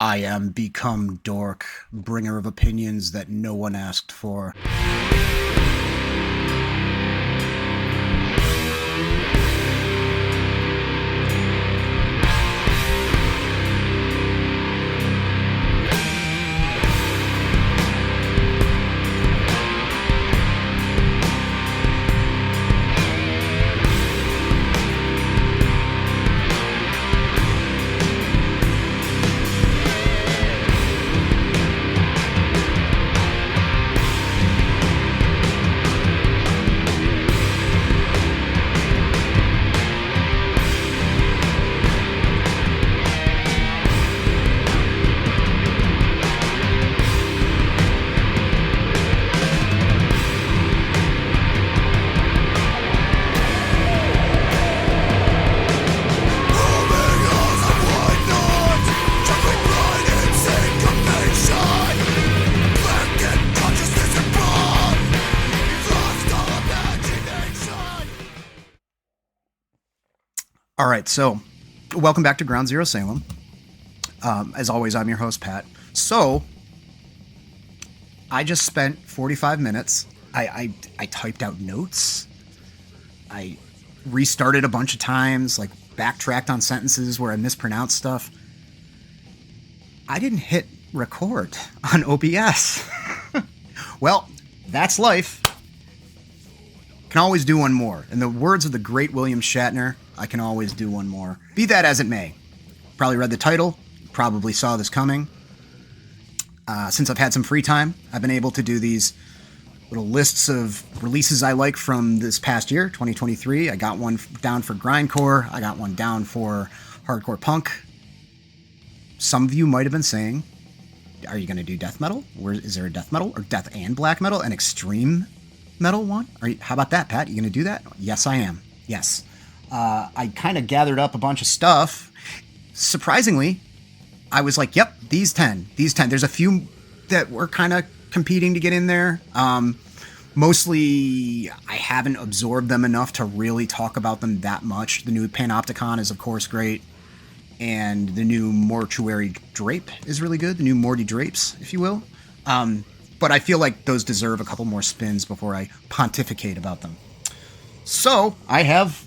I am become dork, bringer of opinions that no one asked for. All right, so welcome back to Ground Zero Salem. As always, I'm your host, Pat. So, I just spent 45 minutes. I typed out notes. I restarted a bunch of times, like backtracked on sentences where I mispronounced stuff. I didn't hit record on OBS. Well, that's life. Can always do one more. In the words of the great William Shatner, I can always do one more. Be that as it may. Probably read the title. Probably saw this coming. Since I've had some free time, I've been able to do these little lists of releases I like from this past year, 2023. I got one down for grindcore. I got one down for hardcore punk. Some of you might have been saying, are you going to do death metal? Is there a death metal or death and black metal? An extreme metal one? How about that, Pat? You going to do that? Yes, I am. Yes. I kind of gathered up a bunch of stuff. Surprisingly, I was like, yep, these 10. There's a few that were kind of competing to get in there. Mostly, I haven't absorbed them enough to really talk about them that much. The new Panopticon is, of course, great. And the new Mortuary Drape is really good. The new Morty Drapes, if you will. But I feel like those deserve a couple more spins before I pontificate about them. So, I have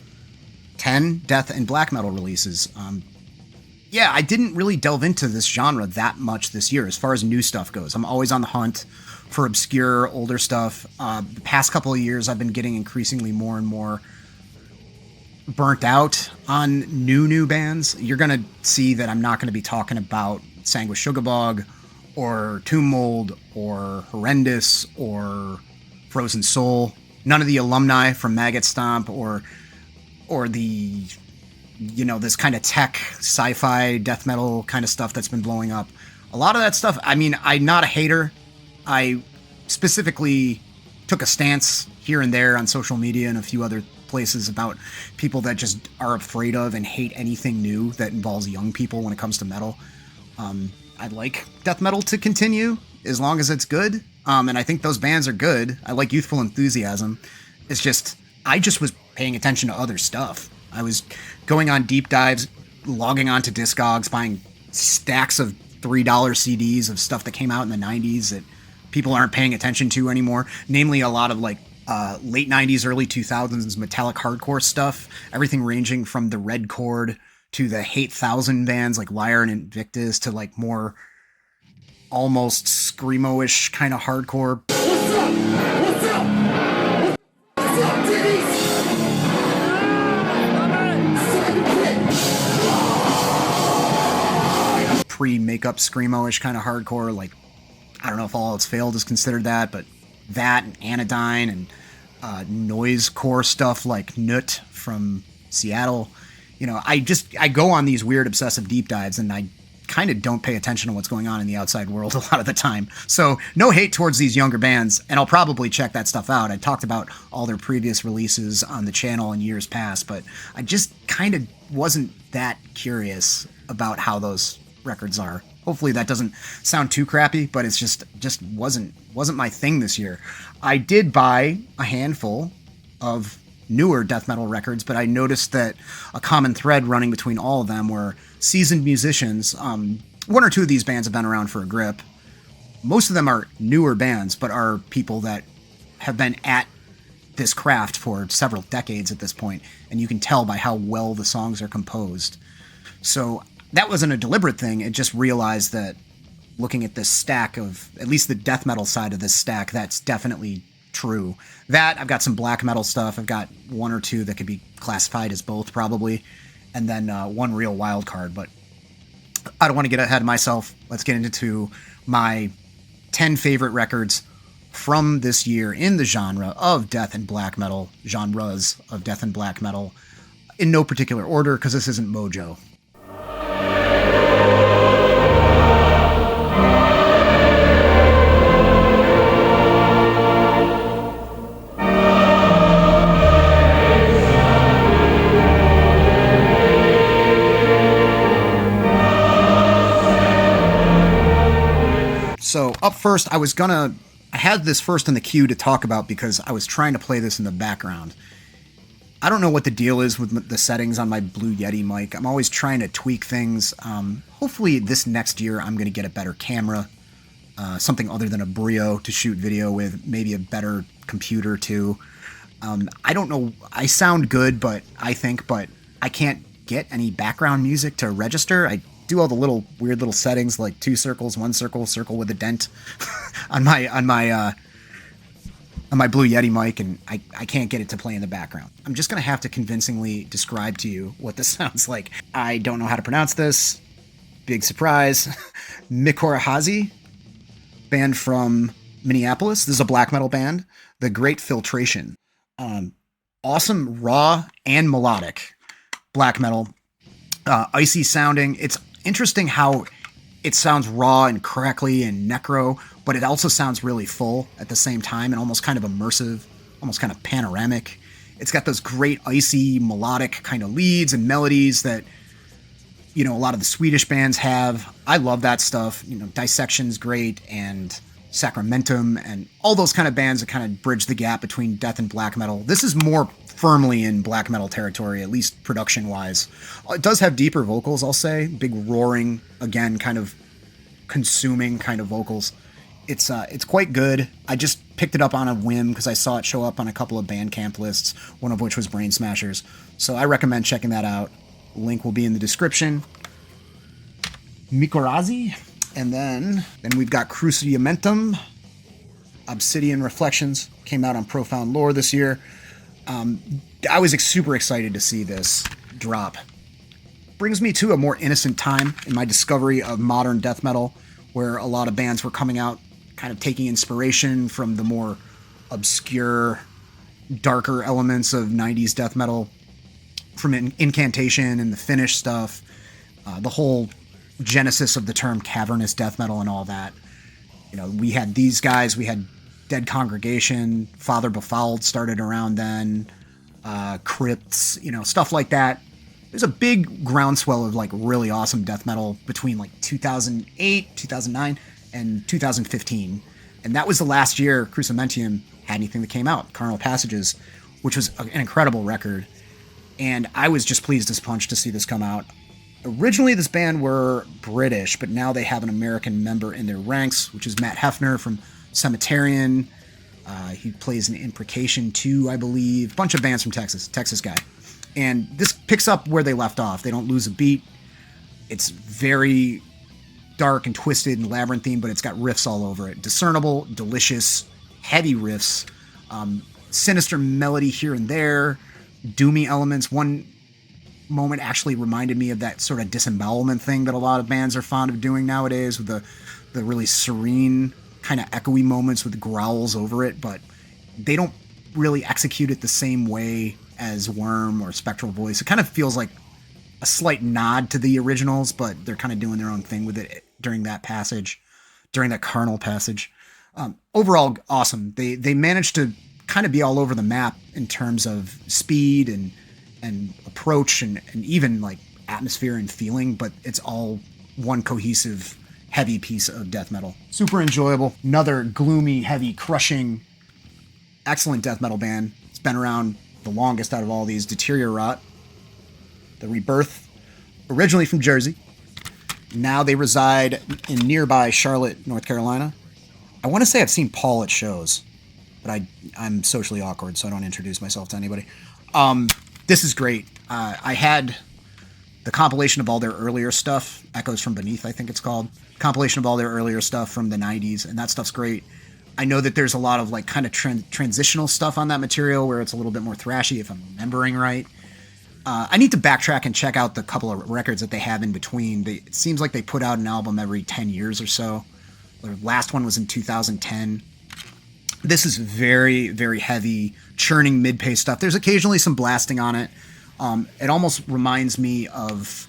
10 death and black metal releases. Yeah, I didn't really delve into this genre that much this year as far as new stuff goes. I'm always on the hunt for obscure, older stuff. The past couple of years, I've been getting increasingly more and more burnt out on new bands. You're going to see that I'm not going to be talking about Sanguis Sugabog or Tomb Mold or Horrendous or Frozen Soul. None of the alumni from Maggot Stomp or the, this kind of tech, sci-fi, death metal kind of stuff that's been blowing up. A lot of that stuff, I mean, I'm not a hater. I specifically took a stance here and there on social media and a few other places about people that just are afraid of and hate anything new that involves young people when it comes to metal. I'd like death metal to continue as long as it's good. And I think those bands are good. I like Youthful Enthusiasm. It's just, I just was paying attention to other stuff. I was going on deep dives, logging on to Discogs, buying stacks of $3 CDs of stuff that came out in the 90s that people aren't paying attention to anymore. Namely, a lot of like late 90s, early 2000s metallic hardcore stuff. Everything ranging from the Red Chord to the Hate Thousand bands like Lyre and Invictus to like more almost screamo-ish kind of hardcore. What's up? What's up? What's up, Diggies? Pre-makeup screamo-ish kind of hardcore. Like, I don't know if All Else Failed is considered that, but that and Anodyne and noisecore stuff like Knut from Seattle. I go on these weird obsessive deep dives and I kind of don't pay attention to what's going on in the outside world a lot of the time. So no hate towards these younger bands, and I'll probably check that stuff out. I talked about all their previous releases on the channel in years past, but I just kind of wasn't that curious about how those records are. Hopefully that doesn't sound too crappy, but it's just wasn't my thing this year. I did buy a handful of newer death metal records, but I noticed that a common thread running between all of them were seasoned musicians. one or two of these bands have been around for a grip. Most of them are newer bands, but are people that have been at this craft for several decades at this point, and you can tell by how well the songs are composed. So that wasn't a deliberate thing. It just realized that looking at this stack of, at least the death metal side of this stack, that's definitely true. That, I've got some black metal stuff. I've got one or two that could be classified as both, probably. And then one real wild card. But I don't want to get ahead of myself. Let's get into my 10 favorite records from this year in the genre of death and black metal, genres of death and black metal, in no particular order, because this isn't Mojo. So up first, I had this first in the queue to talk about because I was trying to play this in the background. I don't know what the deal is with the settings on my Blue Yeti mic. I'm always trying to tweak things. Hopefully this next year I'm going to get a better camera, something other than a Brio to shoot video with, maybe a better computer too. I don't know. I sound good, but I can't get any background music to register. I do all the little weird little settings like 2 circles, 1 circle, circle with a dent on my Blue Yeti mic, and I can't get it to play in the background. I'm just gonna have to convincingly describe to you what this sounds like. I don't know how to pronounce this. Big surprise. Mycorrhizae, band from Minneapolis. This is a black metal band. The Great Filtration. Awesome raw and melodic black metal. Icy sounding. It's interesting how it sounds raw and crackly and necro, but it also sounds really full at the same time and almost kind of immersive, almost kind of panoramic. It's got those great icy melodic kind of leads and melodies that, you know, a lot of the Swedish bands have. I love that stuff. You know, Dissection's great, and Sacramentum, and all those kind of bands that kind of bridge the gap between death and black metal. This is more firmly in black metal territory, at least production-wise. It does have deeper vocals, I'll say. Big roaring, again, kind of consuming kind of vocals. It's quite good. I just picked it up on a whim because I saw it show up on a couple of Bandcamp lists, one of which was Brain Smashers. So I recommend checking that out. Link will be in the description. Mycorrhizae. And then we've got Cruciamentum. Obsidian Reflections came out on Profound Lore this year. I was super excited to see this drop. Brings me to a more innocent time in my discovery of modern death metal, where a lot of bands were coming out kind of taking inspiration from the more obscure, darker elements of 90s death metal, from Incantation and the Finnish stuff, the whole genesis of the term cavernous death metal and all that. You know, we had these guys, we had Dead Congregation, Father Befouled started around then, Crypts, you know, stuff like that. There's a big groundswell of like really awesome death metal between like 2008, 2009, and 2015. And that was the last year Cruciamentum had anything that came out, Carnal Passages, which was an incredible record. And I was just pleased as punch to see this come out. Originally, this band were British, but now they have an American member in their ranks, which is Matt Hefner from Cemeterian. He plays in Imprecation 2, I believe. A bunch of bands from Texas guy. And this picks up where they left off. They don't lose a beat. It's very dark and twisted and labyrinthine, but it's got riffs all over it. Discernible, delicious, heavy riffs. Sinister melody here and there. Doomy elements. One moment actually reminded me of that sort of disembowelment thing that a lot of bands are fond of doing nowadays, with the really serene kind of echoey moments with growls over it, but they don't really execute it the same way as Worm or Spectral Voice. It kind of feels like a slight nod to the originals, but they're kind of doing their own thing with it during that passage, during that carnal passage. Overall, awesome. They managed to kind of be all over the map in terms of speed and approach and even like atmosphere and feeling, but it's all one cohesive, heavy piece of death metal. Super enjoyable. Another gloomy, heavy, crushing, excellent death metal band. It's been around the longest out of all these. Deteriorot, The Rebirth, originally from Jersey. Now they reside in nearby Charlotte, North Carolina. I want to say I've seen Paul at shows, but I'm socially awkward, so I don't introduce myself to anybody. This is great. I had the compilation of all their earlier stuff, Echoes from Beneath, I think it's called. Compilation of all their earlier stuff from the 90s, and that stuff's great. I know that there's a lot of like kind of transitional stuff on that material where it's a little bit more thrashy, if I'm remembering right. I need to backtrack and check out the couple of records that they have in between. It seems like they put out an album every 10 years or so. Their last one was in 2010. This is very, very heavy, churning mid-pace stuff. There's occasionally some blasting on it. It almost reminds me of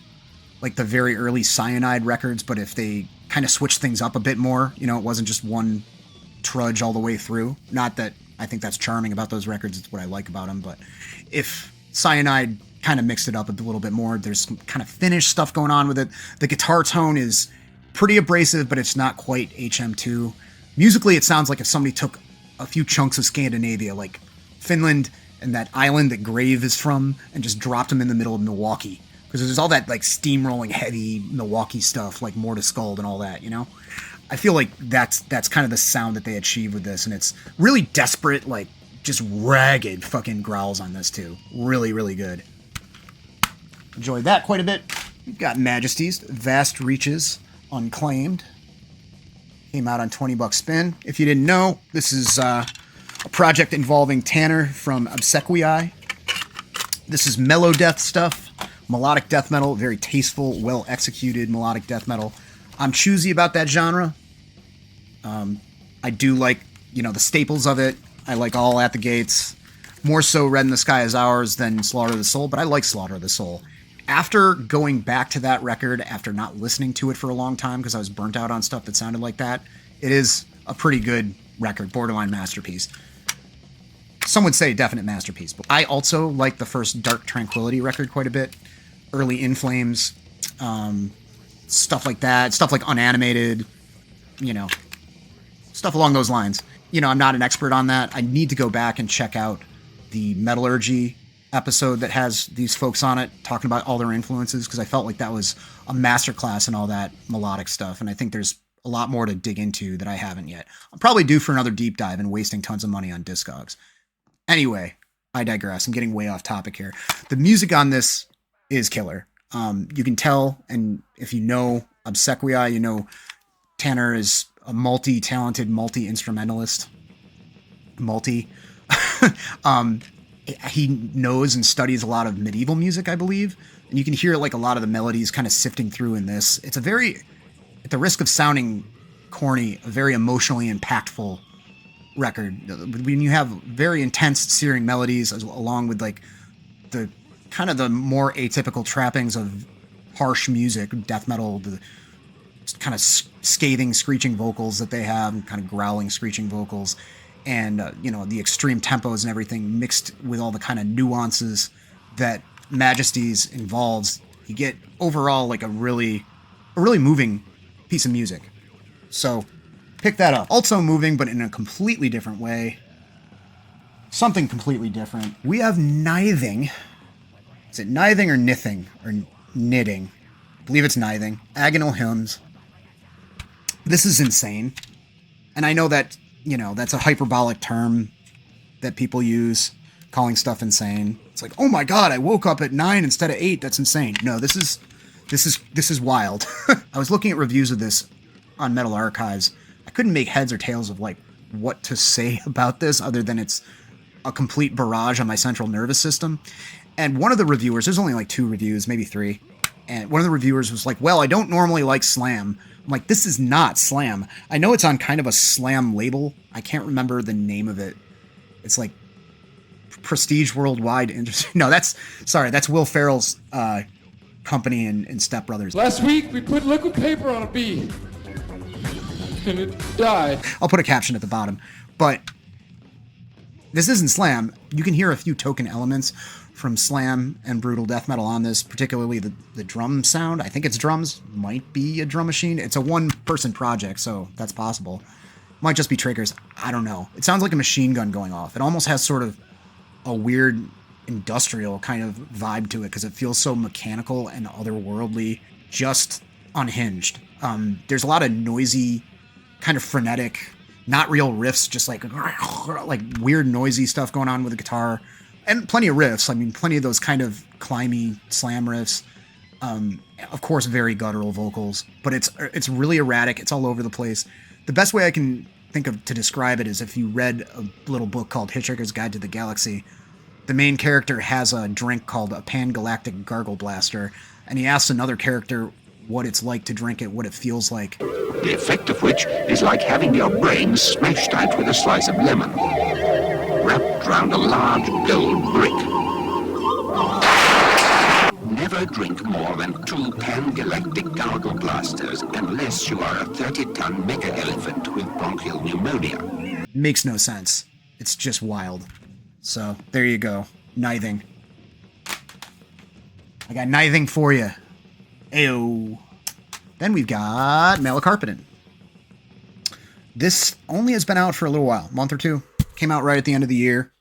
like the very early Cyanide records, but if they kind of switched things up a bit more, you know, it wasn't just one trudge all the way through. Not that I think that's charming about those records. It's what I like about them. But if Cyanide kind of mixed it up a little bit more, there's some kind of finished stuff going on with it. The guitar tone is pretty abrasive, but it's not quite HM2. Musically, it sounds like if somebody took a few chunks of Scandinavia, like Finland and that island that Grave is from, and just dropped them in the middle of Milwaukee. Because there's all that like steamrolling heavy Milwaukee stuff, like Mortis Skuld and all that, you know? I feel like that's kind of the sound that they achieve with this, and it's really desperate, like just ragged fucking growls on this too. Really, really good. Enjoyed that quite a bit. We've got Majesties, Vast Reaches, Unclaimed. Came out on $20 spin. If you didn't know, this is a project involving Tanner from Obsidian. This is mellow death stuff, melodic death metal, very tasteful, well executed melodic death metal. I'm choosy about that genre. I do like, you know, the staples of it. I like All at the Gates. More so Red in the Sky is Ours than Slaughter of the Soul, but I like Slaughter of the Soul. After going back to that record, after not listening to it for a long time because I was burnt out on stuff that sounded like that, it is a pretty good record, borderline masterpiece. Some would say definite masterpiece. But I also like the first Dark Tranquility record quite a bit. Early In Flames, stuff like that, stuff like Unanimated, you know, stuff along those lines. You know, I'm not an expert on that. I need to go back and check out the Metallurgy episode that has these folks on it talking about all their influences, because I felt like that was a masterclass in all that melodic stuff, and I think there's a lot more to dig into that I haven't yet. I'm probably due for another deep dive and wasting tons of money on Discogs. Anyway, I digress. I'm getting way off topic here. The music on this is killer. You can tell, and if you know Obsidian, you know Tanner is a multi-talented, multi-instrumentalist. He knows and studies a lot of medieval music, I believe, and you can hear like a lot of the melodies kind of sifting through in this. It's a very, at the risk of sounding corny, a very emotionally impactful record. When you have very intense, searing melodies, along with like the kind of the more atypical trappings of harsh music, death metal, the kind of scathing, screeching vocals that they have, kind of growling, screeching vocals, and you know, the extreme tempos and everything mixed with all the kind of nuances that Majesties involves, you get overall like a really moving piece of music. So pick that up. Also moving, but in a completely different way. Something completely different. We have Nithing. Is it Nithing or Nithing? Or Knitting? I believe it's Nithing. Agonal Hymns. This is insane. And I know that, you know, that's a hyperbolic term that people use, calling stuff insane. It's like, oh my god, I woke up at 9 instead of 8. That's insane. No, this is wild. I was looking at reviews of this on Metal Archives. I couldn't make heads or tails of like what to say about this other than it's a complete barrage on my central nervous system. And one of the reviewers, there's only like 2 reviews, maybe 3. And one of the reviewers was like, well, I don't normally like slam. I'm like, this is not slam. I know it's on kind of a slam label. I can't remember the name of it. It's like Prestige Worldwide Industry. No, that's Will Ferrell's company in Step Brothers. Last week, we put liquid paper on a bee. And it died. I'll put a caption at the bottom. But this isn't slam. You can hear a few token elements from slam and brutal death metal on this, particularly the drum sound. I think it's drums. Might be a drum machine. It's a one-person project, so that's possible. Might just be triggers. I don't know. It sounds like a machine gun going off. It almost has sort of a weird industrial kind of vibe to it because it feels so mechanical and otherworldly. Just unhinged. There's a lot of noisy, kind of frenetic, not real riffs, just like weird noisy stuff going on with the guitar, and plenty of riffs. I mean, plenty of those kind of climby slam riffs. Of course, very guttural vocals, but it's really erratic. It's all over the place. The best way I can think of to describe it is if you read a little book called Hitchhiker's Guide to the Galaxy. The main character has a drink called a Pan-Galactic Gargle Blaster, and he asks another character what it's like to drink it, what it feels like. The effect of which is like having your brain smashed out with a slice of lemon, wrapped round a large gold brick. Never drink more than 2 Pan-Galactic Gargle Blasters unless you are a 30-ton mega elephant with bronchial pneumonia. Makes no sense. It's just wild. So, there you go. Nithing. I got Nithing for you. Ayo. Then we've got Melicarpedon. This only has been out for a little while, a month or two. Came out right at the end of the year.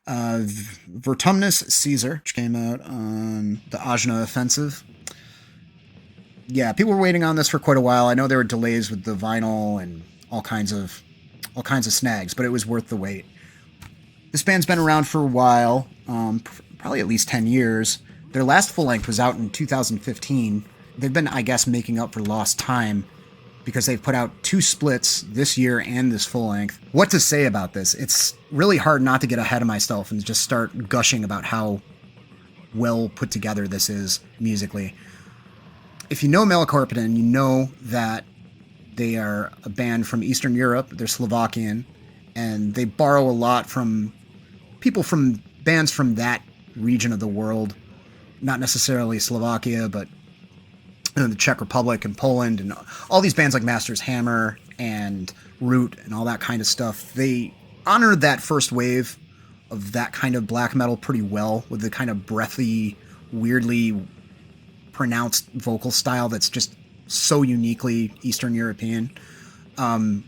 Vertumnus Caesar, which came out on the Ajna Offensive. Yeah, people were waiting on this for quite a while. I know there were delays with the vinyl and all kinds of snags, but it was worth the wait. This band's been around for a while, probably at least 10 years. Their last full length was out in 2015. They've been, I guess, making up for lost time because they've put out 2 splits this year and this full length. What to say about this? It's really hard not to get ahead of myself and just start gushing about how well put together this is musically. If you know Melicarpedon, you know that they are a band from Eastern Europe. They're Slovakian, and they borrow a lot from people from bands from that region of the world. Not necessarily Slovakia, but the Czech Republic and Poland and all these bands like Master's Hammer and Root and all that kind of stuff. They honored that first wave of that kind of black metal pretty well with the kind of breathy, weirdly pronounced vocal style that's just so uniquely Eastern European. And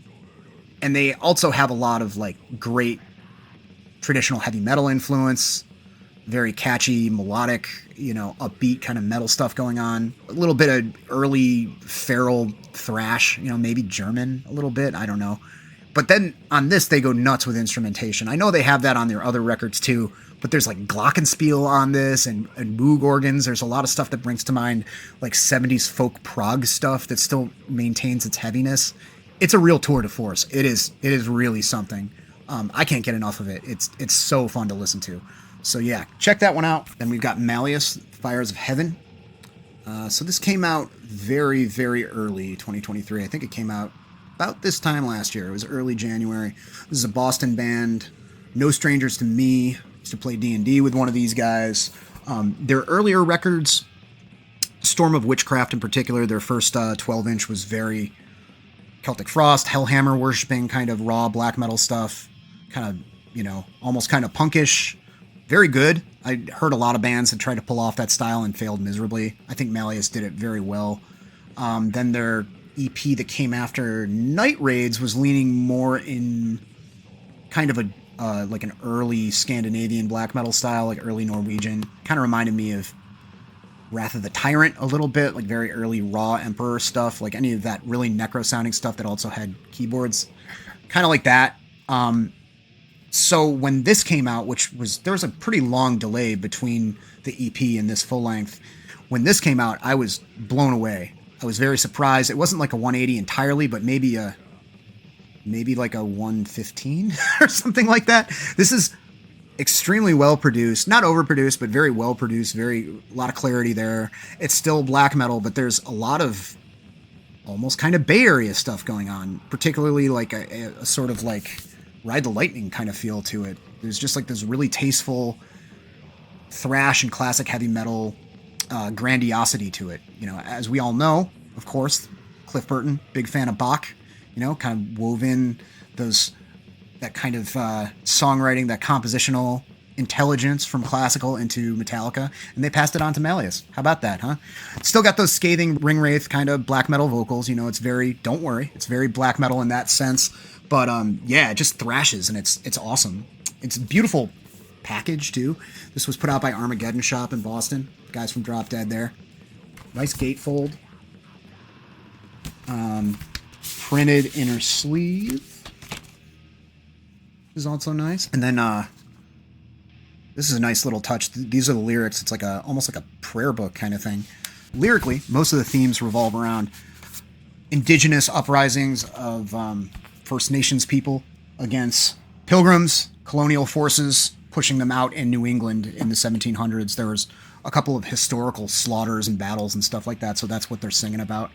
they also have a lot of like great traditional heavy metal influence, very catchy, melodic, upbeat kind of metal stuff going on. A little bit of early feral thrash, maybe German a little bit, I don't know. But then on this, they go nuts with instrumentation. I know they have that on their other records too, but there's like glockenspiel on this and Moog organs. There's a lot of stuff that brings to mind like 70s folk prog stuff that still maintains its heaviness. It's a real tour de force. It is really something. I can't get enough of it. It's so fun to listen to. So yeah, check that one out. Then we've got Malleus, Fires of Heaven. So this came out very, very early 2023. I think it came out about this time last year. It was early January. This is a Boston band. No strangers to me. Used to play D&D with one of these guys. Their earlier records, Storm of Witchcraft in particular, their first 12-inch was very Celtic Frost, Hellhammer worshipping, kind of raw black metal stuff. Kind of, almost kind of punkish. Very good. I heard a lot of bands that tried to pull off that style and failed miserably. I think Malleus did it very well. Then their EP that came after Night Raids was leaning more in kind of like an early Scandinavian black metal style, like early Norwegian. Kind of reminded me of Wrath of the Tyrant a little bit, like very early Raw Emperor stuff, like any of that really necro-sounding stuff that also had keyboards. Kind of like that. So when this came out, there was a pretty long delay between the EP and this full length. When this came out, I was blown away. I was very surprised. It wasn't like a 180 entirely, but maybe like a 115 or something like that. This is extremely well produced, not overproduced, but very well produced. A lot of clarity there. It's still black metal, but there's a lot of almost kind of Bay Area stuff going on, particularly like a sort of like Ride the Lightning kind of feel to it. There's just like this really tasteful thrash and classic heavy metal grandiosity to it. As we all know, of course, Cliff Burton, big fan of Bach, kind of wove in that kind of songwriting, that compositional intelligence from classical into Metallica, and they passed it on to Malleus. How about that, huh? Still got those scathing ring wraith kind of black metal vocals. It's very, don't worry, it's very black metal in that sense. But yeah, it just thrashes, and it's awesome. It's a beautiful package too. This was put out by Armageddon Shop in Boston. The guys from Drop Dead there. Nice gatefold. Printed inner sleeve is also nice. And then this is a nice little touch. These are the lyrics. It's like almost like a prayer book kind of thing. Lyrically, most of the themes revolve around indigenous uprisings of First Nations people against pilgrims, colonial forces, pushing them out in New England in the 1700s. There was a couple of historical slaughters and battles and stuff like that, so that's what they're singing about.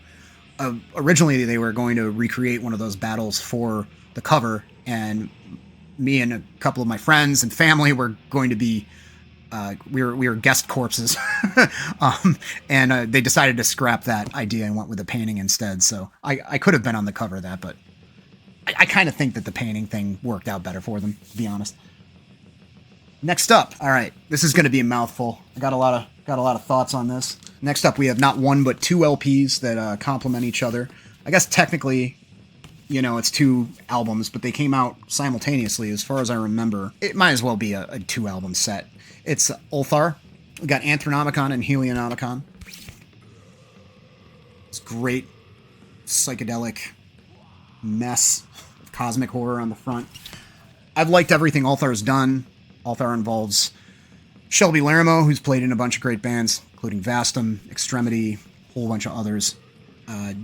Originally, they were going to recreate one of those battles for the cover, and me and a couple of my friends and family were going to be we were guest corpses, and they decided to scrap that idea and went with the painting instead. So I could have been on the cover of that, but I kind of think that the painting thing worked out better for them, to be honest. Next up, all right, this is going to be a mouthful. I got a lot of thoughts on this. Next up, we have not one but two LPs that complement each other. I guess technically, it's two albums, but they came out simultaneously, as far as I remember. It might as well be a two-album set. It's Ulthar. We got Anthronomicon and Helionomicon. It's great psychedelic mess of cosmic horror on the front. I've liked everything Ulthar's done. Ulthar involves Shelby Laramo, who's played in a bunch of great bands, including Vastum, Extremity, a whole bunch of others.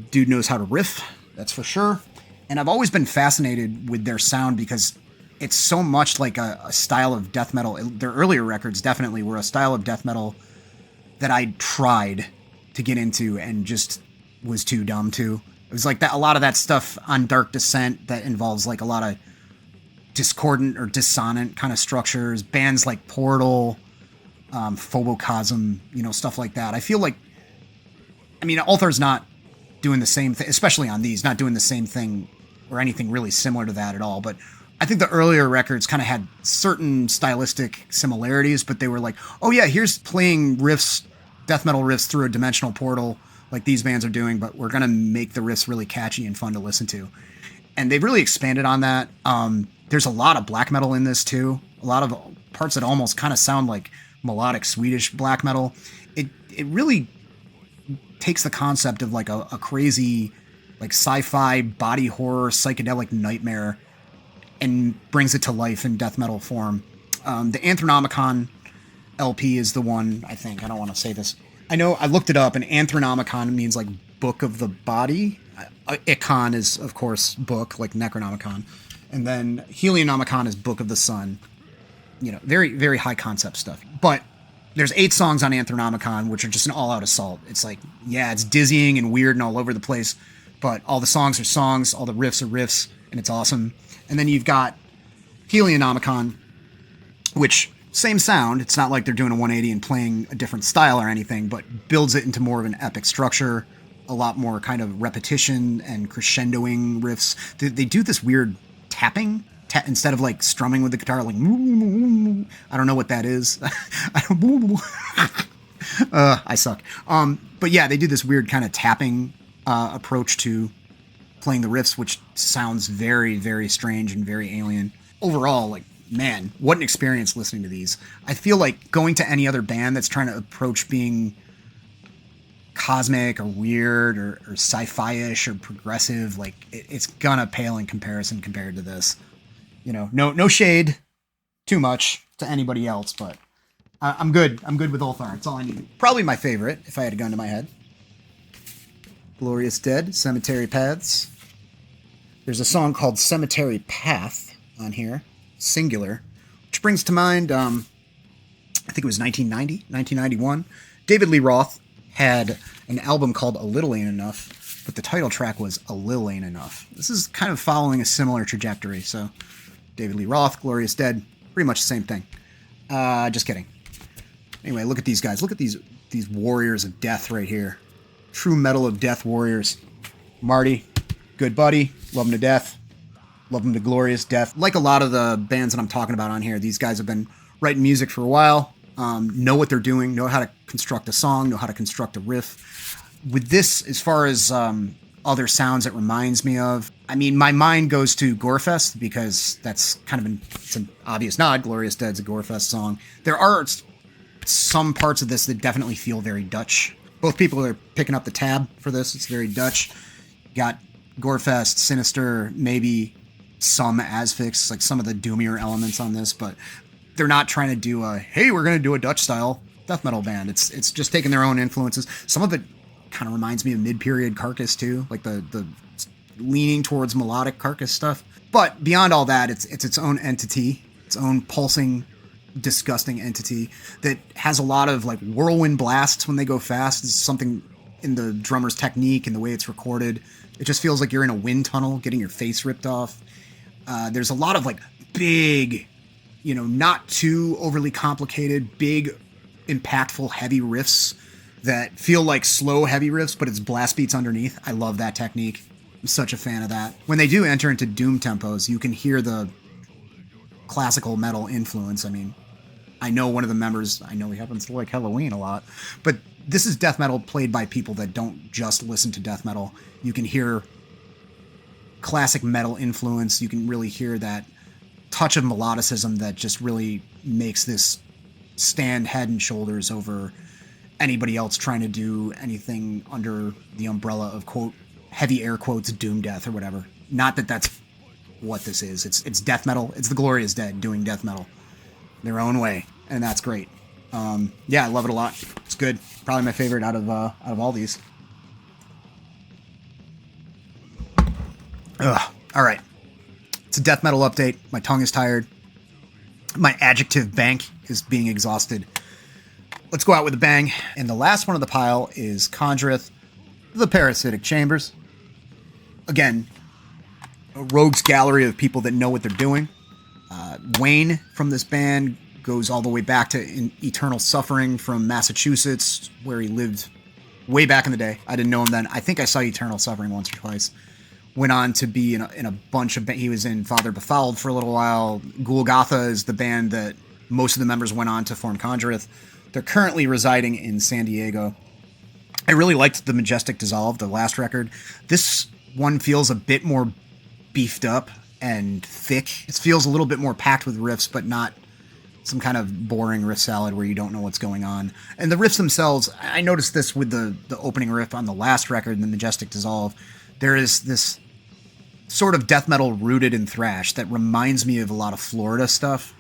Dude knows how to riff, that's for sure. And I've always been fascinated with their sound because it's so much like a style of death metal. Their earlier records definitely were a style of death metal that I tried to get into and just was too dumb to. It was like that. A lot of that stuff on Dark Descent that involves like a lot of discordant or dissonant kind of structures. Bands like Portal, Phobocosm, stuff like that. I feel like, Ulthar's not doing the same thing, especially on these, not doing the same thing or anything really similar to that at all. But I think the earlier records kind of had certain stylistic similarities, but they were like, oh yeah, here's playing riffs, death metal riffs through a dimensional portal like these bands are doing, but we're going to make the riffs really catchy and fun to listen to. And they've really expanded on that. There's a lot of black metal in this too. A lot of parts that almost kind of sound like melodic Swedish black metal. It really takes the concept of like a crazy like sci-fi body horror psychedelic nightmare and brings it to life in death metal form. The Anthronomicon LP is the one, I think. I don't want to say this. I know I looked it up, and Anthronomicon means like book of the body. Icon is, of course, book, like Necronomicon. And then Helionomicon is book of the sun. Very, very high concept stuff. But there's 8 songs on Anthronomicon, which are just an all-out assault. It's like, yeah, it's dizzying and weird and all over the place, but all the songs are songs, all the riffs are riffs, and it's awesome. And then you've got Helionomicon, which, same sound. It's not like they're doing a 180 and playing a different style or anything, but builds it into more of an epic structure, a lot more kind of repetition and crescendoing riffs. They do this weird tapping instead of like strumming with the guitar, like I don't know what that is. I suck. But yeah, they do this weird kind of tapping approach to playing the riffs, which sounds very, very strange and very alien. Overall, like, man, what an experience listening to these. I feel like going to any other band that's trying to approach being cosmic or weird or sci-fi-ish or progressive, like, it's gonna pale in comparison compared to this. No shade too much to anybody else, but I'm good. I'm good with Ulthar. It's all I need. Probably my favorite, if I had a gun to my head. Glorious Dead, Cemetery Paths. There's a song called Cemetery Path on here, singular, which brings to mind, I think it was 1991. David Lee Roth had an album called A Little Ain't Enough, but the title track was A Lil Ain't Enough. This is kind of following a similar trajectory, so David Lee Roth, Glorious Dead, pretty much the same thing. Just kidding. Anyway, look at these guys. Look at these warriors of death right here. True metal of death warriors. Marty, good buddy. Love him to death. Love him to glorious death. Like a lot of the bands that I'm talking about on here, these guys have been writing music for a while, know what they're doing, know how to construct a song, know how to construct a riff. With this, as far as other sounds it reminds me of, my mind goes to Gorefest because that's kind of it's an obvious nod. Glorious Dead's a Gorefest song. There are some parts of this that definitely feel very Dutch. Both people are picking up the tab for this. It's very Dutch. Got Gorefest, Sinister, maybe some Asphyx, like some of the doomier elements on this, but they're not trying to do a, hey, we're going to do a Dutch style death metal band. It's just taking their own influences. Some of it kind of reminds me of mid-period Carcass too, like the leaning towards melodic Carcass stuff. But beyond all that, it's its own entity, its own pulsing, disgusting entity that has a lot of like whirlwind blasts when they go fast. It's something in the drummer's technique and the way it's recorded. It just feels like you're in a wind tunnel getting your face ripped off. There's a lot of like big, not too overly complicated, big, impactful, heavy riffs that feel like slow, heavy riffs, but it's blast beats underneath. I love that technique. I'm such a fan of that. When they do enter into doom tempos, you can hear the classical metal influence. I mean, I know one of the members, I know he happens to like Halloween a lot, but this is death metal played by people that don't just listen to death metal. You can hear classic metal influence. You can really hear that touch of melodicism that just really makes this stand head and shoulders over anybody else trying to do anything under the umbrella of, quote, heavy air quotes, doom death or whatever. Not that that's what this is. It's death metal. It's the Glorious Dead doing death metal their own way, and that's great. Yeah, I love it a lot. It's good. Probably my favorite out of all these. Ugh. All right. It's a death metal update. My tongue is tired. My adjective bank is being exhausted. Let's go out with a bang. And the last one of the pile is Conjureth, the Parasitic Chambers. Again, a rogues gallery of people that know what they're doing. Wayne from this band goes all the way back to Eternal Suffering from Massachusetts, where he lived way back in the day. I didn't know him then. I think I saw Eternal Suffering once or twice. Went on to be in a bunch of... He was in Father Befouled for a little while. Gulgatha is the band that most of the members went on to form Conjureth. They're currently residing in San Diego. I really liked the Majestic Dissolve, the last record. This one feels a bit more beefed up and thick. It feels a little bit more packed with riffs, but not some kind of boring riff salad where you don't know what's going on. And the riffs themselves, I noticed this with the opening riff on the last record, the Majestic Dissolve. There is this sort of death metal rooted in thrash that reminds me of a lot of Florida stuff.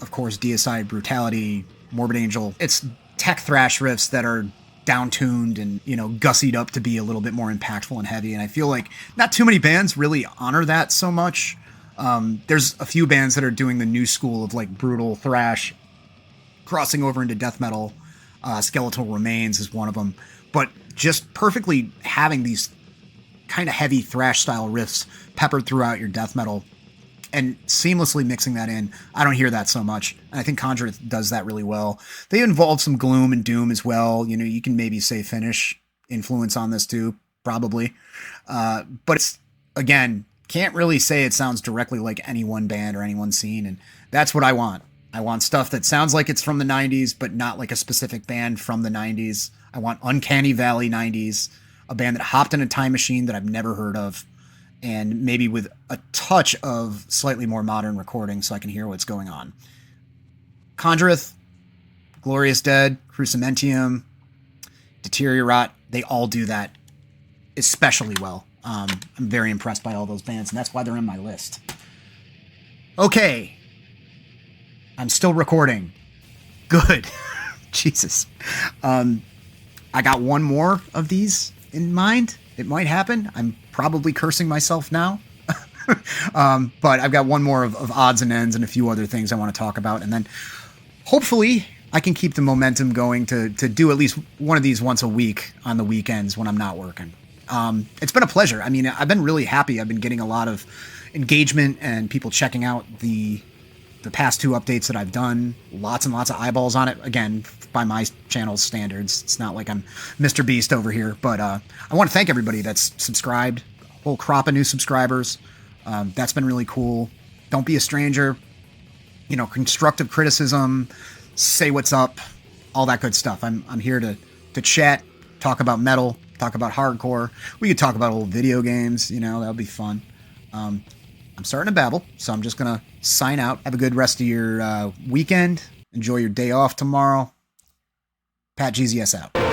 Of course, Deicide, Brutaliy, Morbid Angel. It's tech thrash riffs that are down-tuned and, gussied up to be a little bit more impactful and heavy. And I feel like not too many bands really honor that so much. There's a few bands that are doing the new school of like brutal thrash, crossing over into death metal. Skeletal Remains is one of them. But just perfectly having these kind of heavy thrash style riffs peppered throughout your death metal and seamlessly mixing that in. I don't hear that so much. And I think Conjureth does that really well. They involve some gloom and doom as well. You can maybe say Finnish influence on this too, probably. But it's, again, can't really say it sounds directly like any one band or any one scene. And that's what I want. I want stuff that sounds like it's from the 90s, but not like a specific band from the 90s. I want Uncanny Valley 90s, a band that hopped in a time machine that I've never heard of, and maybe with a touch of slightly more modern recording so I can hear what's going on. Conjureth, Glorious Dead, Cruciamentum, Deteriorot, they all do that especially well. I'm very impressed by all those bands, and that's why they're on my list. Okay. I'm still recording. Good. Jesus. I got one more of these in mind. It might happen. I'm probably cursing myself now. But I've got one more of odds and ends and a few other things I want to talk about. And then hopefully I can keep the momentum going to do at least one of these once a week on the weekends when I'm not working. It's been a pleasure. I mean, I've been really happy. I've been getting a lot of engagement and people checking out the past two updates that I've done. Lots and lots of eyeballs on it. Again, by my channel's standards. It's not like I'm Mr. Beast over here. But I want to thank everybody that's subscribed. A whole crop of new subscribers. That's been really cool. Don't be a stranger. Constructive criticism. Say what's up. All that good stuff. I'm here to chat, talk about metal, talk about hardcore. We could talk about old video games. That'll be fun. I'm starting to babble, so I'm just going to sign out. Have a good rest of your weekend. Enjoy your day off tomorrow. Pat GZS out.